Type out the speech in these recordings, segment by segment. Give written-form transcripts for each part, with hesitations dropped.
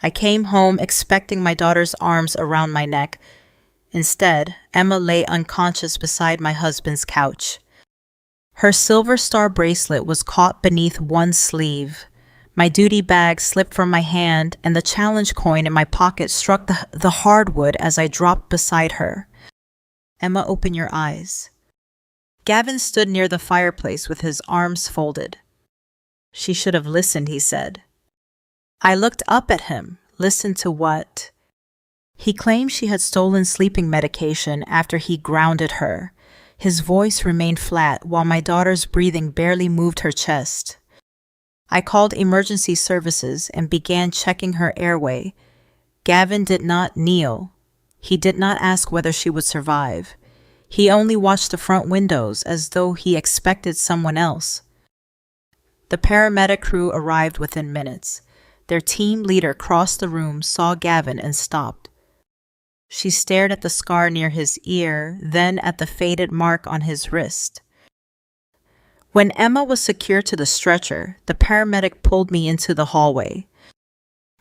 I came home expecting my daughter's arms around my neck. Instead, Emma lay unconscious beside my husband's couch. Her silver star bracelet was caught beneath one sleeve. My duty bag slipped from my hand, and the challenge coin in my pocket struck the hardwood as I dropped beside her. Emma, open your eyes. Gavin stood near the fireplace with his arms folded. She should have listened, he said. I looked up at him. Listened to what? He claimed she had stolen sleeping medication after he grounded her. His voice remained flat while my daughter's breathing barely moved her chest. I called emergency services and began checking her airway. Gavin did not kneel. He did not ask whether she would survive. He only watched the front windows as though he expected someone else. The paramedic crew arrived within minutes. Their team leader crossed the room, saw Gavin, and stopped. She stared at the scar near his ear, then at the faded mark on his wrist. When Emma was secured to the stretcher, the paramedic pulled me into the hallway.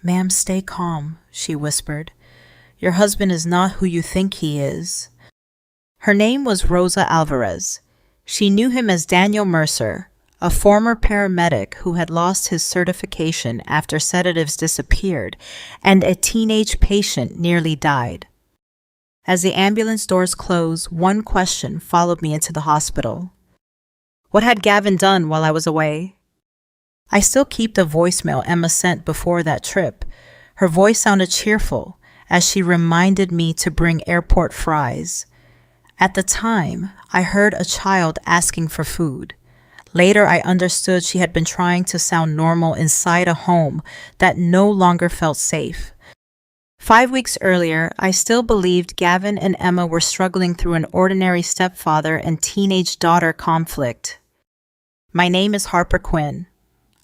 "Ma'am, stay calm," she whispered. "Your husband is not who you think he is." Her name was Rosa Alvarez. She knew him as Daniel Mercer, a former paramedic who had lost his certification after sedatives disappeared and a teenage patient nearly died. As the ambulance doors closed, one question followed me into the hospital. What had Gavin done while I was away? I still keep the voicemail Emma sent before that trip. Her voice sounded cheerful as she reminded me to bring airport fries. At the time, I heard a child asking for food. Later, I understood she had been trying to sound normal inside a home that no longer felt safe. 5 weeks earlier, I still believed Gavin and Emma were struggling through an ordinary stepfather and teenage daughter conflict. My name is Harper Quinn.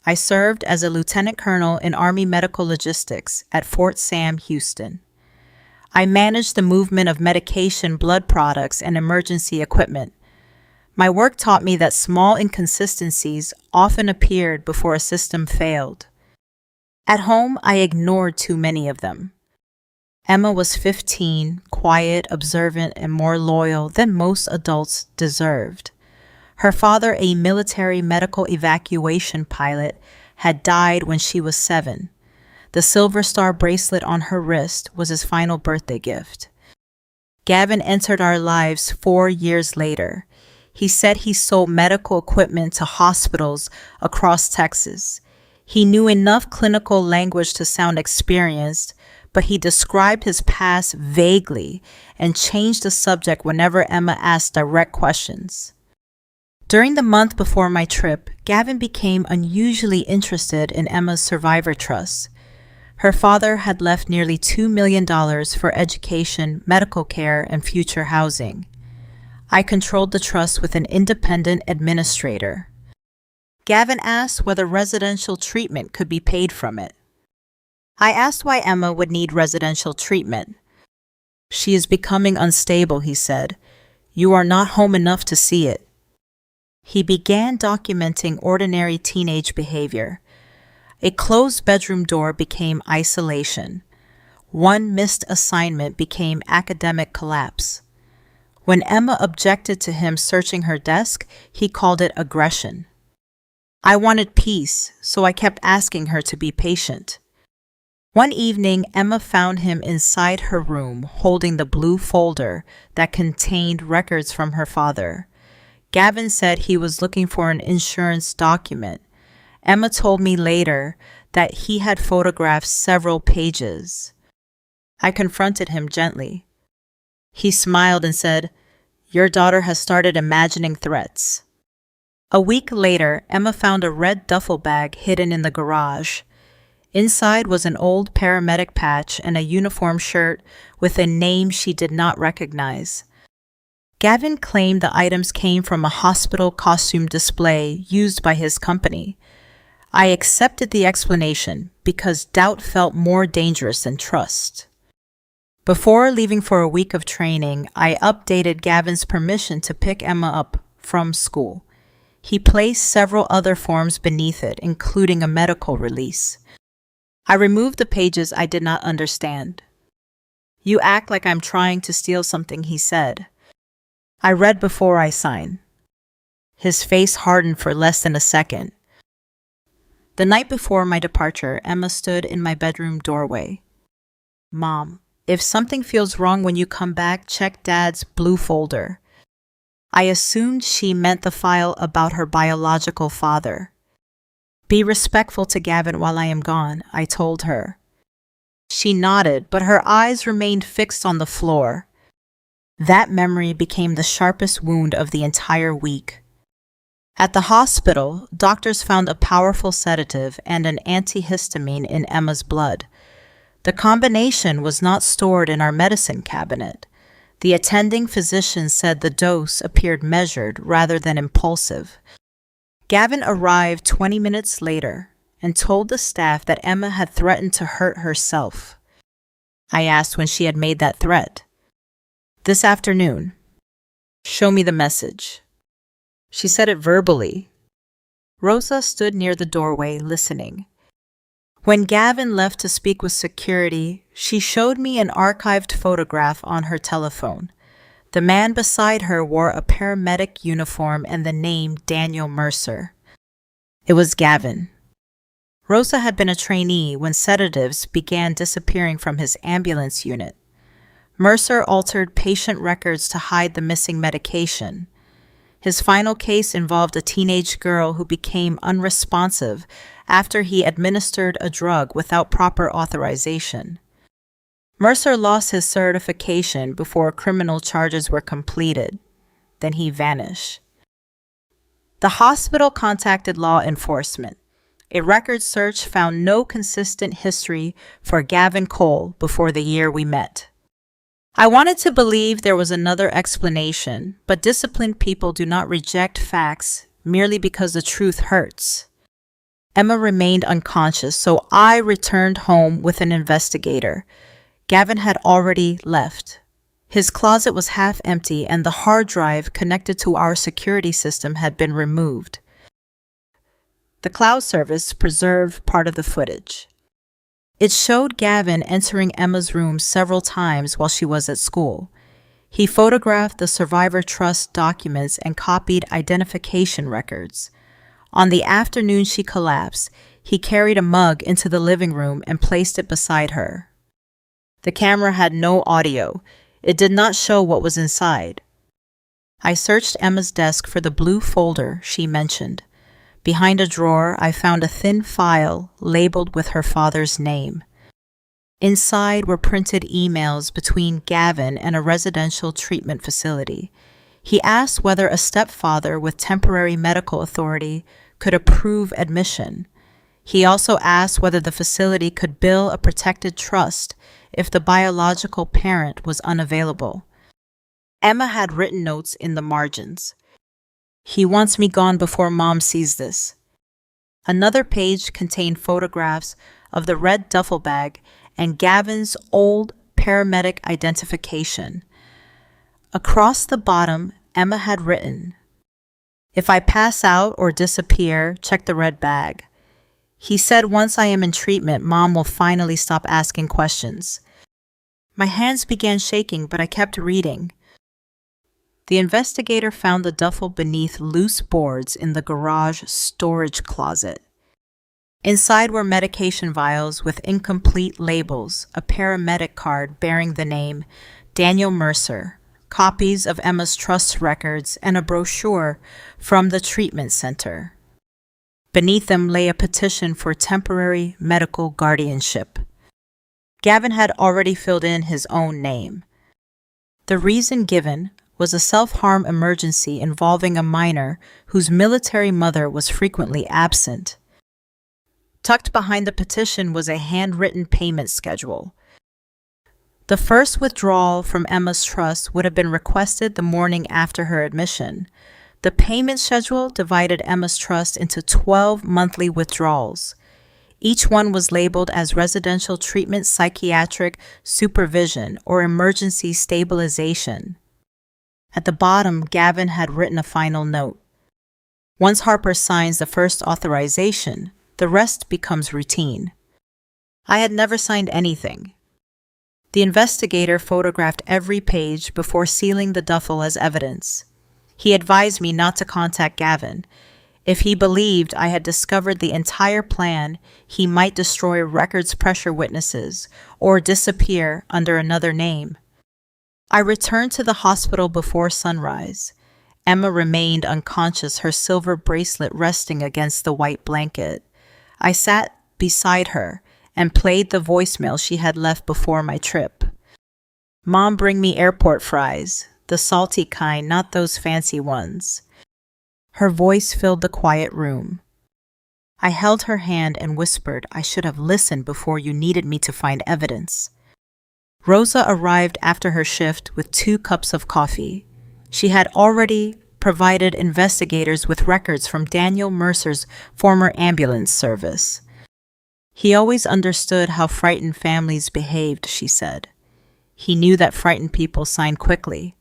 I served as a lieutenant colonel in Army Medical Logistics at Fort Sam, Houston. I managed the movement of medication, blood products, and emergency equipment. My work taught me that small inconsistencies often appeared before a system failed. At home, I ignored too many of them. Emma was 15, quiet, observant, and more loyal than most adults deserved. Her father, a military medical evacuation pilot, had died when she was 7. The silver star bracelet on her wrist was his final birthday gift. Gavin entered our lives 4 years later. He said he sold medical equipment to hospitals across Texas. He knew enough clinical language to sound experienced, but he described his past vaguely and changed the subject whenever Emma asked direct questions. During the month before my trip, Gavin became unusually interested in Emma's survivor trust. Her father had left nearly $2 million for education, medical care, and future housing. I controlled the trust with an independent administrator. Gavin asked whether residential treatment could be paid from it. I asked why Emma would need residential treatment. "She is becoming unstable," he said. "You are not home enough to see it." He began documenting ordinary teenage behavior. A closed bedroom door became isolation. One missed assignment became academic collapse. When Emma objected to him searching her desk, he called it aggression. I wanted peace, so I kept asking her to be patient. One evening, Emma found him inside her room holding the blue folder that contained records from her father. Gavin said he was looking for an insurance document. Emma told me later that he had photographed several pages. I confronted him gently. He smiled and said, "Your daughter has started imagining threats." A week later, Emma found a red duffel bag hidden in the garage. Inside was an old paramedic patch and a uniform shirt with a name she did not recognize. Gavin claimed the items came from a hospital costume display used by his company. I accepted the explanation because doubt felt more dangerous than trust. Before leaving for a week of training, I updated Gavin's permission to pick Emma up from school. He placed several other forms beneath it, including a medical release. I removed the pages I did not understand. "You act like I'm trying to steal something," he said. I read before I sign. His face hardened for less than a second. The night before my departure, Emma stood in my bedroom doorway. "Mom, if something feels wrong when you come back, check Dad's blue folder." I assumed she meant the file about her biological father. "Be respectful to Gavin while I am gone," I told her. She nodded, but her eyes remained fixed on the floor. That memory became the sharpest wound of the entire week. At the hospital, doctors found a powerful sedative and an antihistamine in Emma's blood. The combination was not stored in our medicine cabinet. The attending physician said the dose appeared measured rather than impulsive. Gavin arrived 20 minutes later and told the staff that Emma had threatened to hurt herself. I asked when she had made that threat. "This afternoon." "Show me the message." She said it verbally. Rosa stood near the doorway, listening. When Gavin left to speak with security, she showed me an archived photograph on her telephone. The man beside her wore a paramedic uniform and the name Daniel Mercer. It was Gavin. Rosa had been a trainee when sedatives began disappearing from his ambulance unit. Mercer altered patient records to hide the missing medication. His final case involved a teenage girl who became unresponsive after he administered a drug without proper authorization. Mercer lost his certification before criminal charges were completed. Then he vanished. The hospital contacted law enforcement. A record search found no consistent history for Gavin Cole before the year we met. I wanted to believe there was another explanation, but disciplined people do not reject facts merely because the truth hurts. Emma remained unconscious, so I returned home with an investigator. Gavin had already left. His closet was half empty and the hard drive connected to our security system had been removed. The cloud service preserved part of the footage. It showed Gavin entering Emma's room several times while she was at school. He photographed the survivor trust documents and copied identification records. On the afternoon she collapsed, he carried a mug into the living room and placed it beside her. The camera had no audio. It did not show what was inside. I searched Emma's desk for the blue folder she mentioned. Behind a drawer, I found a thin file labeled with her father's name. Inside were printed emails between Gavin and a residential treatment facility. He asked whether a stepfather with temporary medical authority could approve admission. He also asked whether the facility could bill a protected trust if the biological parent was unavailable. Emma had written notes in the margins. "He wants me gone before Mom sees this." Another page contained photographs of the red duffel bag and Gavin's old paramedic identification. Across the bottom, Emma had written, "If I pass out or disappear, check the red bag. He said once I am in treatment, Mom will finally stop asking questions." My hands began shaking, but I kept reading. The investigator found the duffel beneath loose boards in the garage storage closet. Inside were medication vials with incomplete labels, a paramedic card bearing the name Daniel Mercer, copies of Emma's trust records, and a brochure from the treatment center. Beneath them lay a petition for temporary medical guardianship. Gavin had already filled in his own name. The reason given was a self-harm emergency involving a minor whose military mother was frequently absent. Tucked behind the petition was a handwritten payment schedule. The first withdrawal from Emma's trust would have been requested the morning after her admission. The payment schedule divided Emma's trust into 12 monthly withdrawals. Each one was labeled as residential treatment, psychiatric supervision, or emergency stabilization. At the bottom, Gavin had written a final note. "Once Harper signs the first authorization, the rest becomes routine." I had never signed anything. The investigator photographed every page before sealing the duffel as evidence. He advised me not to contact Gavin. If he believed I had discovered the entire plan, he might destroy records pressure witnesses or disappear under another name. I returned to the hospital before sunrise. Emma remained unconscious, her silver bracelet resting against the white blanket. I sat beside her and played the voicemail she had left before my trip. "Mom, bring me airport fries, the salty kind, not those fancy ones." Her voice filled the quiet room. I held her hand and whispered, "I should have listened before you needed me to find evidence." Rosa arrived after her shift with 2 cups of coffee. She had already provided investigators with records from Daniel Mercer's former ambulance service. "He always understood how frightened families behaved," she said. "He knew that frightened people signed quickly."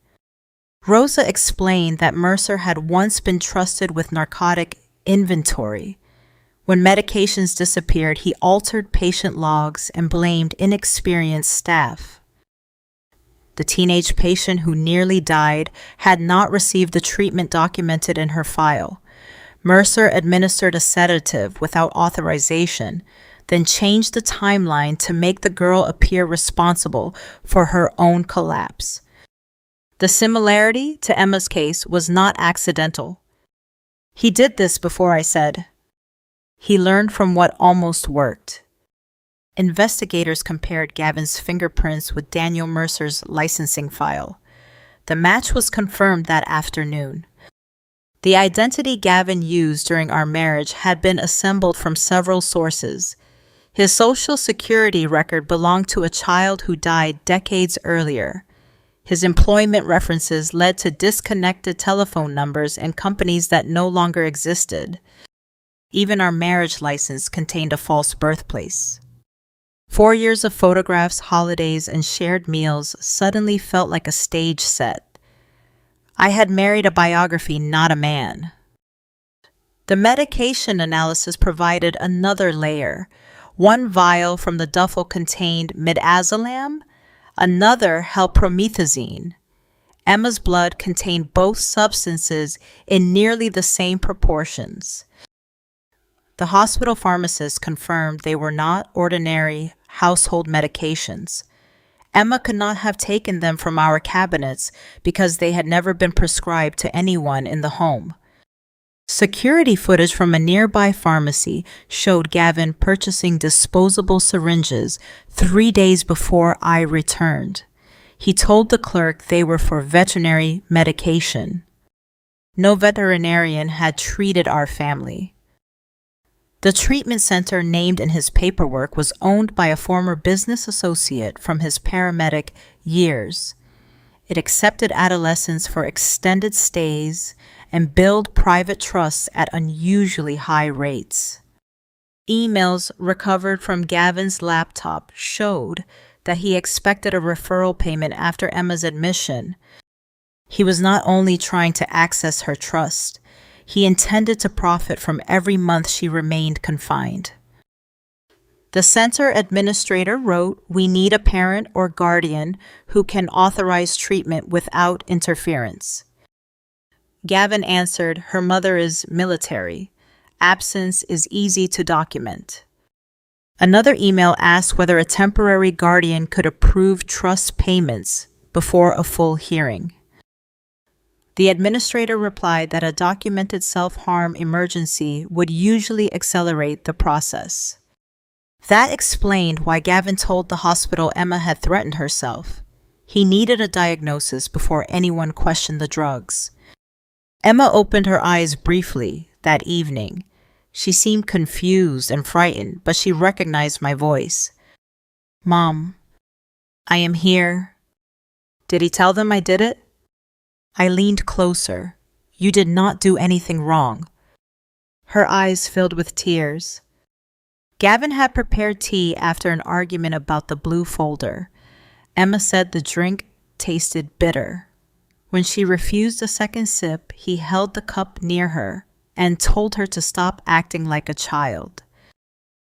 Rosa explained that Mercer had once been trusted with narcotic inventory. When medications disappeared, he altered patient logs and blamed inexperienced staff. The teenage patient who nearly died had not received the treatment documented in her file. Mercer administered a sedative without authorization, then changed the timeline to make the girl appear responsible for her own collapse. The similarity to Emma's case was not accidental. "He did this before," I said. "He learned from what almost worked." Investigators compared Gavin's fingerprints with Daniel Mercer's licensing file. The match was confirmed that afternoon. The identity Gavin used during our marriage had been assembled from several sources. His social security record belonged to a child who died decades earlier. His employment references led to disconnected telephone numbers and companies that no longer existed. Even our marriage license contained a false birthplace. 4 years of photographs, holidays, and shared meals suddenly felt like a stage set. I had married a biography, not a man. The medication analysis provided another layer. One vial from the duffel contained midazolam, another held promethazine. Emma's blood contained both substances in nearly the same proportions. The hospital pharmacist confirmed they were not ordinary household medications. Emma could not have taken them from our cabinets because they had never been prescribed to anyone in the home. Security footage from a nearby pharmacy showed Gavin purchasing disposable syringes 3 days before I returned. He told the clerk they were for veterinary medication. No veterinarian had treated our family. The treatment center named in his paperwork was owned by a former business associate from his paramedic years. It accepted adolescents for extended stays and billed private trusts at unusually high rates. Emails recovered from Gavin's laptop showed that he expected a referral payment after Emma's admission. He was not only trying to access her trust, he intended to profit from every month she remained confined. The center administrator wrote, "We need a parent or guardian who can authorize treatment without interference." Gavin answered, "Her mother is military. Absence is easy to document." Another email asked whether a temporary guardian could approve trust payments before a full hearing. The administrator replied that a documented self-harm emergency would usually accelerate the process. That explained why Gavin told the hospital Emma had threatened herself. He needed a diagnosis before anyone questioned the drugs. Emma opened her eyes briefly that evening. She seemed confused and frightened, but she recognized my voice. "Mom, I am here." "Did he tell them I did it?" I leaned closer. "You did not do anything wrong." Her eyes filled with tears. Gavin had prepared tea after an argument about the blue folder. Emma said the drink tasted bitter. When she refused a second sip, he held the cup near her and told her to stop acting like a child.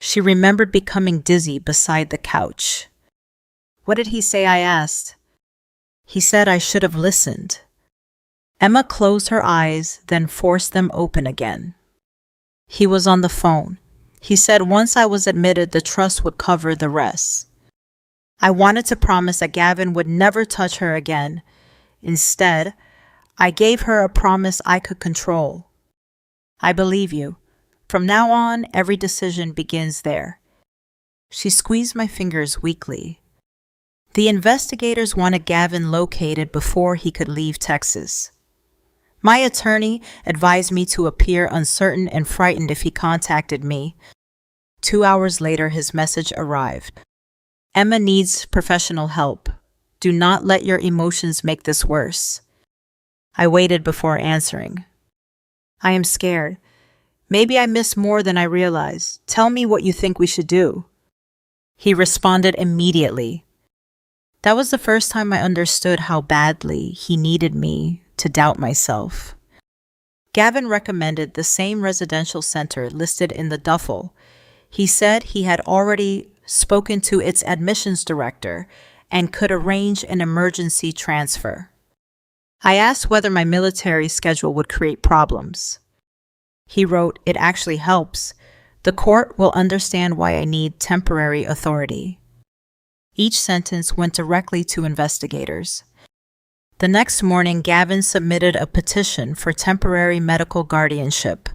She remembered becoming dizzy beside the couch. "What did he say?" I asked. "He said I should have listened." Emma closed her eyes, then forced them open again. "He was on the phone. He said once I was admitted, the trust would cover the rest." I wanted to promise that Gavin would never touch her again. Instead, I gave her a promise I could control. "I believe you. From now on, every decision begins there." She squeezed my fingers weakly. The investigators wanted Gavin located before he could leave Texas. My attorney advised me to appear uncertain and frightened if he contacted me. 2 hours later, his message arrived. "Emma needs professional help. Do not let your emotions make this worse." I waited before answering. "I am scared. Maybe I missed more than I realized. Tell me what you think we should do." He responded immediately. That was the first time I understood how badly he needed me to doubt myself. Gavin recommended the same residential center listed in the duffel. He said he had already spoken to its admissions director and could arrange an emergency transfer. I asked whether my military schedule would create problems. He wrote, "It actually helps. The court will understand why I need temporary authority." Each sentence went directly to investigators. The next morning, Gavin submitted a petition for temporary medical guardianship.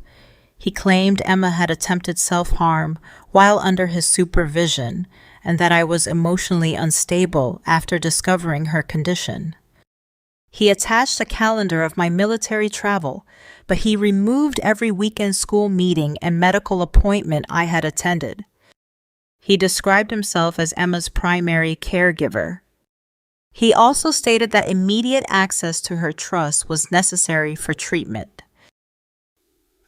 He claimed Emma had attempted self-harm while under his supervision and that I was emotionally unstable after discovering her condition. He attached a calendar of my military travel, but he removed every weekend school meeting and medical appointment I had attended. He described himself as Emma's primary caregiver. He also stated that immediate access to her trust was necessary for treatment.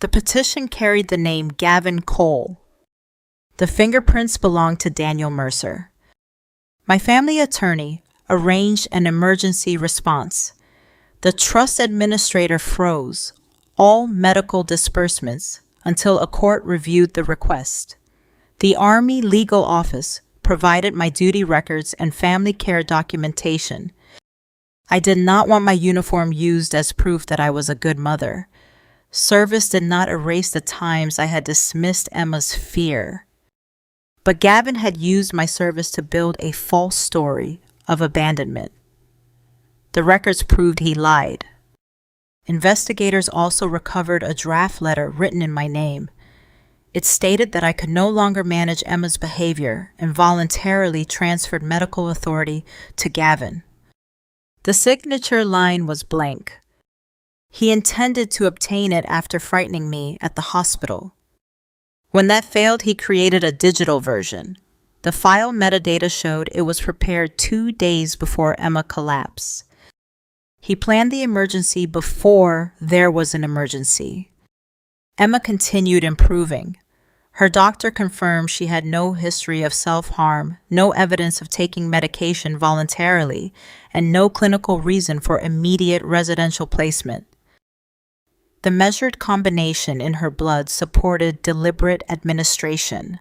The petition carried the name Gavin Cole. The fingerprints belonged to Daniel Mercer. My family attorney arranged an emergency response. The trust administrator froze all medical disbursements until a court reviewed the request. The Army Legal Office provided my duty records and family care documentation. I did not want my uniform used as proof that I was a good mother. Service did not erase the times I had dismissed Emma's fear. But Gavin had used my service to build a false story of abandonment. The records proved he lied. Investigators also recovered a draft letter written in my name. It stated that I could no longer manage Emma's behavior and voluntarily transferred medical authority to Gavin. The signature line was blank. He intended to obtain it after frightening me at the hospital. When that failed, he created a digital version. The file metadata showed it was prepared 2 days before Emma collapsed. He planned the emergency before there was an emergency. Emma continued improving. Her doctor confirmed she had no history of self-harm, no evidence of taking medication voluntarily, and no clinical reason for immediate residential placement. The measured combination in her blood supported deliberate administration.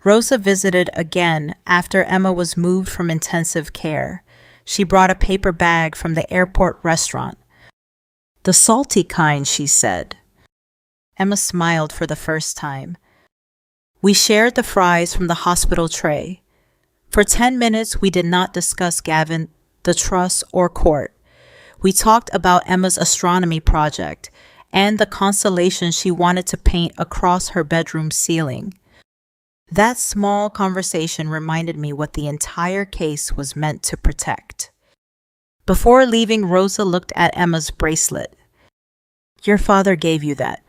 Rosa visited again after Emma was moved from intensive care. She brought a paper bag from the airport restaurant. "The salty kind," she said. Emma smiled for the first time. We shared the fries from the hospital tray. For 10 minutes, we did not discuss Gavin, the trust, or court. We talked about Emma's astronomy project and the constellation she wanted to paint across her bedroom ceiling. That small conversation reminded me what the entire case was meant to protect. Before leaving, Rosa looked at Emma's bracelet. "Your father gave you that."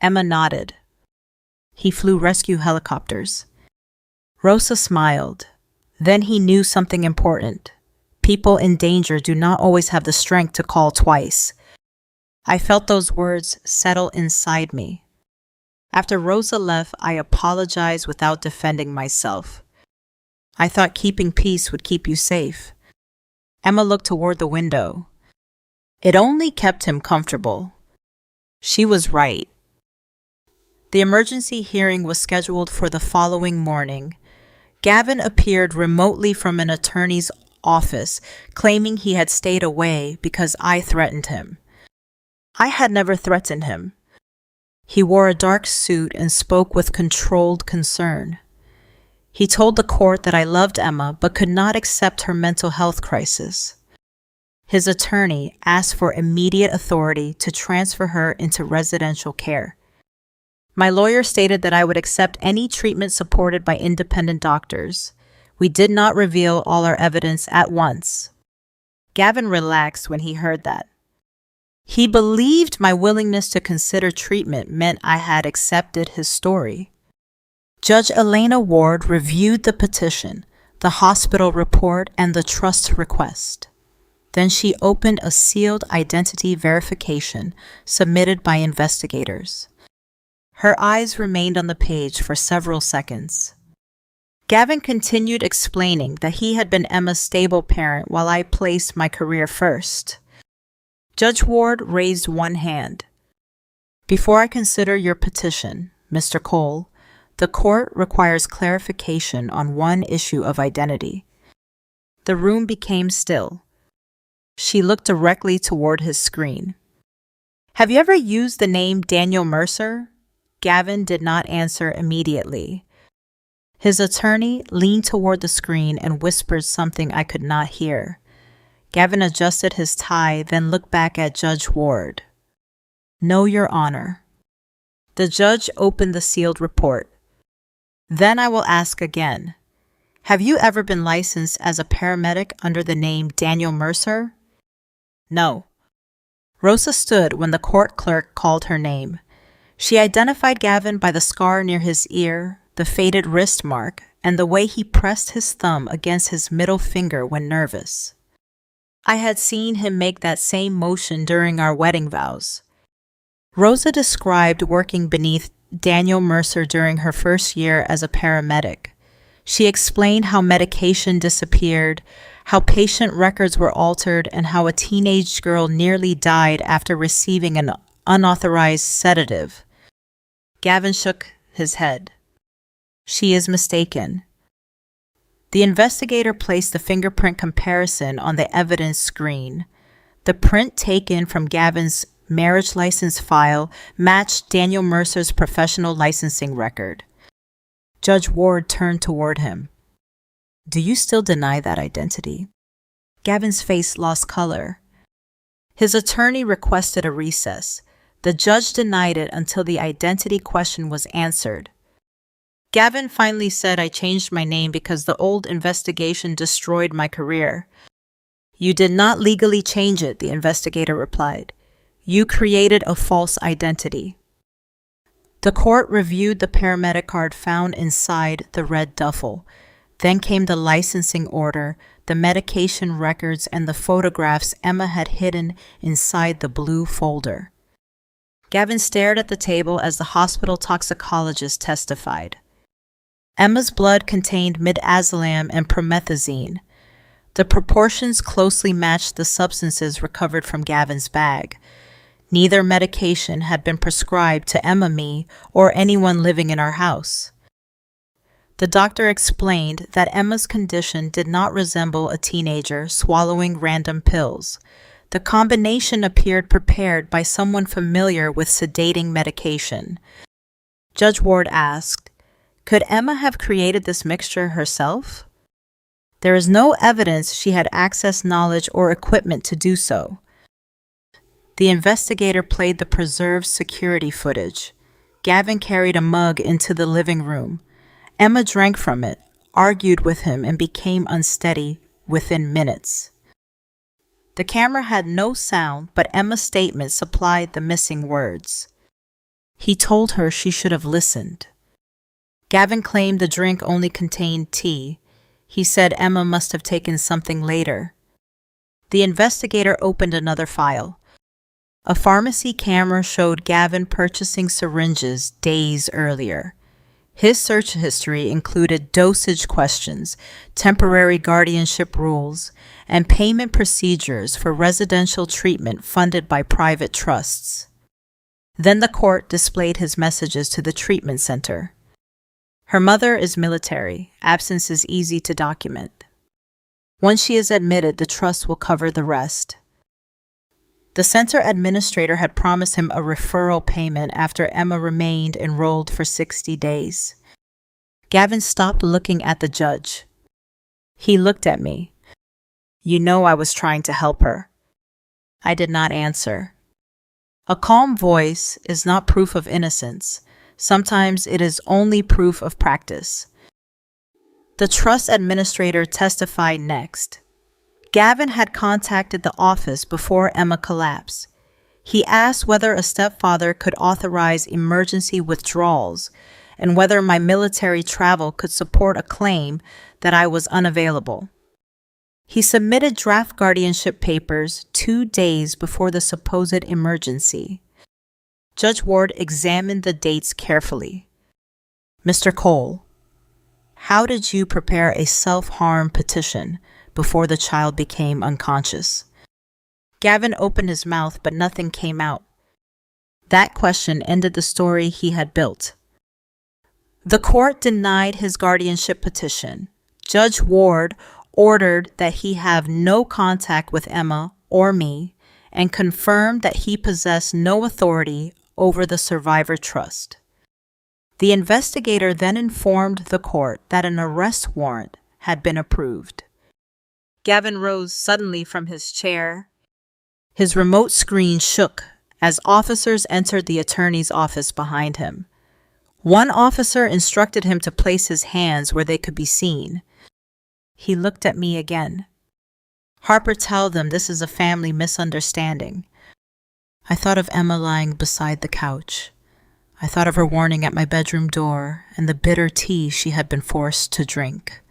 Emma nodded. "He flew rescue helicopters." Rosa smiled. Then he knew something important. People in danger do not always have the strength to call twice. I felt those words settle inside me. After Rosa left, I apologized without defending myself. "I thought keeping peace would keep you safe." Emma looked toward the window. "It only kept him comfortable." She was right. The emergency hearing was scheduled for the following morning. Gavin appeared remotely from an attorney's office, claiming he had stayed away because I threatened him. I had never threatened him. He wore a dark suit and spoke with controlled concern. He told the court that I loved Emma but could not accept her mental health crisis. His attorney asked for immediate authority to transfer her into residential care. My lawyer stated that I would accept any treatment supported by independent doctors. We did not reveal all our evidence at once. Gavin relaxed when he heard that. He believed my willingness to consider treatment meant I had accepted his story. Judge Elena Ward reviewed the petition, the hospital report, and the trust request. Then she opened a sealed identity verification submitted by investigators. Her eyes remained on the page for several seconds. Gavin continued explaining that he had been Emma's stable parent while I placed my career first. Judge Ward raised one hand. Before I consider your petition, Mr. Cole, the court requires clarification on one issue of identity. The room became still. She looked directly toward his screen. Have you ever used the name Daniel Mercer? Gavin did not answer immediately. His attorney leaned toward the screen and whispered something I could not hear. Gavin adjusted his tie, then looked back at Judge Ward. No, Your Honor. The judge opened the sealed report. Then I will ask again. Have you ever been licensed as a paramedic under the name Daniel Mercer? No. Rosa stood when the court clerk called her name. She identified Gavin by the scar near his ear, the faded wrist mark, and the way he pressed his thumb against his middle finger when nervous. I had seen him make that same motion during our wedding vows. Rosa described working beneath Daniel Mercer during her first year as a paramedic. She explained how medication disappeared, how patient records were altered, and how a teenage girl nearly died after receiving an unauthorized sedative. Gavin shook his head. She is mistaken. The investigator placed the fingerprint comparison on the evidence screen. The print taken from Gavin's marriage license file matched Daniel Mercer's professional licensing record. Judge Ward turned toward him. Do you still deny that identity? Gavin's face lost color. His attorney requested a recess. The judge denied it until the identity question was answered. Gavin finally said I changed my name because the old investigation destroyed my career. You did not legally change it, the investigator replied. You created a false identity. The court reviewed the paramedic card found inside the red duffel. Then came the licensing order, the medication records, and the photographs Emma had hidden inside the blue folder. Gavin stared at the table as the hospital toxicologist testified. Emma's blood contained midazolam and promethazine. The proportions closely matched the substances recovered from Gavin's bag. Neither medication had been prescribed to Emma, me, or anyone living in our house. The doctor explained that Emma's condition did not resemble a teenager swallowing random pills. The combination appeared prepared by someone familiar with sedating medication. Judge Ward asked, could Emma have created this mixture herself? There is no evidence she had access, knowledge, or equipment to do so. The investigator played the preserved security footage. Gavin carried a mug into the living room. Emma drank from it, argued with him, and became unsteady within minutes. The camera had no sound, but Emma's statement supplied the missing words. He told her she should have listened. Gavin claimed the drink only contained tea. He said Emma must have taken something later. The investigator opened another file. A pharmacy camera showed Gavin purchasing syringes days earlier. His search history included dosage questions, temporary guardianship rules, and payment procedures for residential treatment funded by private trusts. Then the court displayed his messages to the treatment center. Her mother is military. Absence is easy to document. Once she is admitted, the trust will cover the rest. The center administrator had promised him a referral payment after Emma remained enrolled for 60 days. Gavin stopped looking at the judge. He looked at me. "You know I was trying to help her." I did not answer. A calm voice is not proof of innocence. Sometimes it is only proof of practice. The trust administrator testified next. Gavin had contacted the office before Emma collapsed. He asked whether a stepfather could authorize emergency withdrawals and whether my military travel could support a claim that I was unavailable. He submitted draft guardianship papers 2 days before the supposed emergency. Judge Ward examined the dates carefully. "Mr. Cole, how did you prepare a self-harm petition before the child became unconscious?" Gavin opened his mouth, but nothing came out. That question ended the story he had built. The court denied his guardianship petition. Judge Ward ordered that he have no contact with Emma or me and confirmed that he possessed no authority over the survivor trust. The investigator then informed the court that an arrest warrant had been approved. Gavin rose suddenly from his chair. His remote screen shook as officers entered the attorney's office behind him. One officer instructed him to place his hands where they could be seen. He looked at me again. "Harper, tell them this is a family misunderstanding." I thought of Emma lying beside the couch. I thought of her warning at my bedroom door and the bitter tea she had been forced to drink.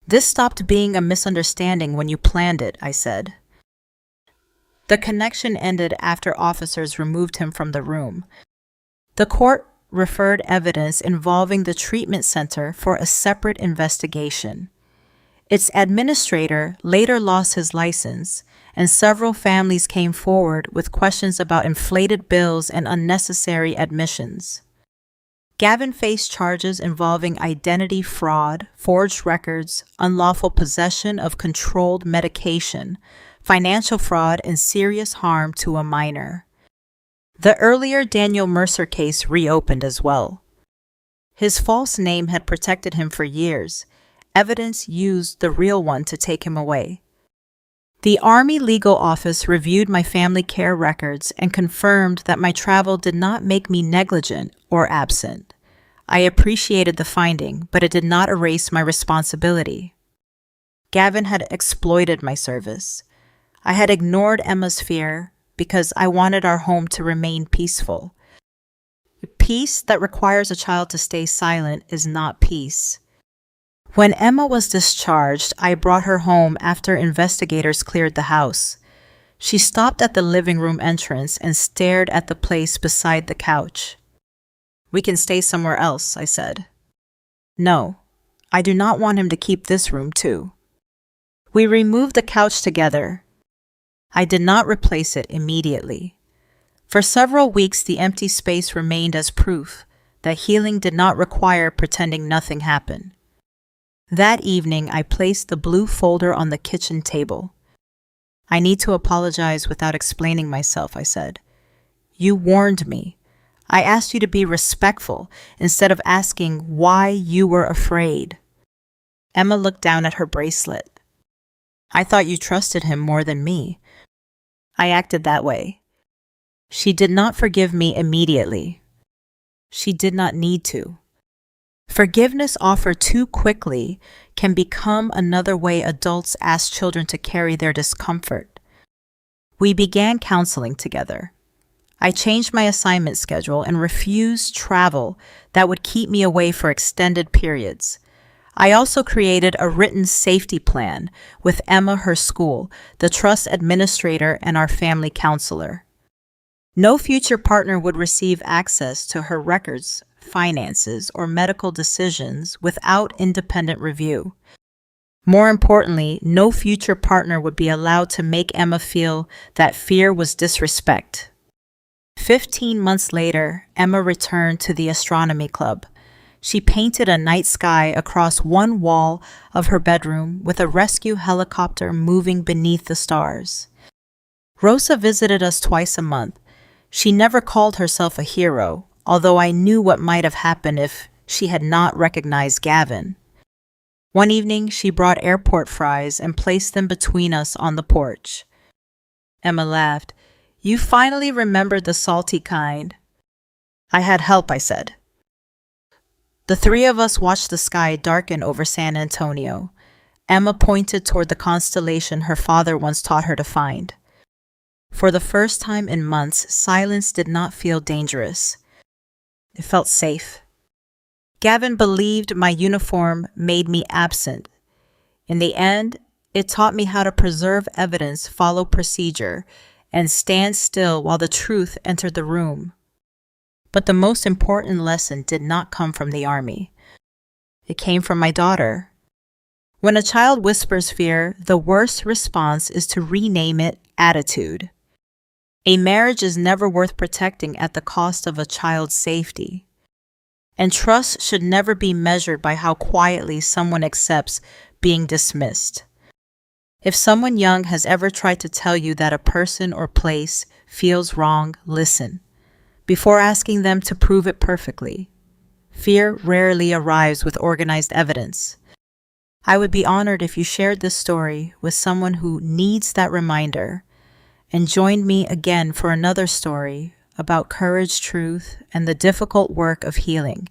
"This stopped being a misunderstanding when you planned it," I said. The connection ended after officers removed him from the room. The court referred evidence involving the treatment center for a separate investigation. Its administrator later lost his license, and several families came forward with questions about inflated bills and unnecessary admissions. Gavin faced charges involving identity fraud, forged records, unlawful possession of controlled medication, financial fraud, and serious harm to a minor. The earlier Daniel Mercer case reopened as well. His false name had protected him for years. Evidence used the real one to take him away. The Army Legal Office reviewed my family care records and confirmed that my travel did not make me negligent or absent. I appreciated the finding, but it did not erase my responsibility. Gavin had exploited my service. I had ignored Emma's fear because I wanted our home to remain peaceful. Peace that requires a child to stay silent is not peace. When Emma was discharged, I brought her home after investigators cleared the house. She stopped at the living room entrance and stared at the place beside the couch. "We can stay somewhere else," I said. "No, I do not want him to keep this room too." We removed the couch together. I did not replace it immediately. For several weeks, the empty space remained as proof that healing did not require pretending nothing happened. That evening, I placed the blue folder on the kitchen table. "I need to apologize without explaining myself," I said. "You warned me. I asked you to be respectful instead of asking why you were afraid." Emma looked down at her bracelet. "I thought you trusted him more than me." I acted that way. She did not forgive me immediately. She did not need to. Forgiveness offered too quickly can become another way adults ask children to carry their discomfort. We began counseling together. I changed my assignment schedule and refused travel that would keep me away for extended periods. I also created a written safety plan with Emma, her school, the trust administrator, and our family counselor. No future partner would receive access to her records, finances, or medical decisions without independent review. More importantly, no future partner would be allowed to make Emma feel that fear was disrespect. 15 months later, Emma returned to the astronomy club. She painted a night sky across one wall of her bedroom with a rescue helicopter moving beneath the stars. Rosa visited us twice a month. She never called herself a hero, although I knew what might have happened if she had not recognized Gavin. One evening, she brought airport fries and placed them between us on the porch. Emma laughed. "You finally remembered the salty kind." "I had help," I said. The three of us watched the sky darken over San Antonio. Emma pointed toward the constellation her father once taught her to find. For the first time in months, silence did not feel dangerous. It felt safe. Gavin believed my uniform made me absent. In the end, it taught me how to preserve evidence, follow procedure, and stand still while the truth entered the room. But the most important lesson did not come from the army. It came from my daughter. When a child whispers fear, the worst response is to rename it attitude. A marriage is never worth protecting at the cost of a child's safety. And trust should never be measured by how quietly someone accepts being dismissed. If someone young has ever tried to tell you that a person or place feels wrong, listen, before asking them to prove it perfectly. Fear rarely arrives with organized evidence. I would be honored if you shared this story with someone who needs that reminder, and joined me again for another story about courage, truth, and the difficult work of healing.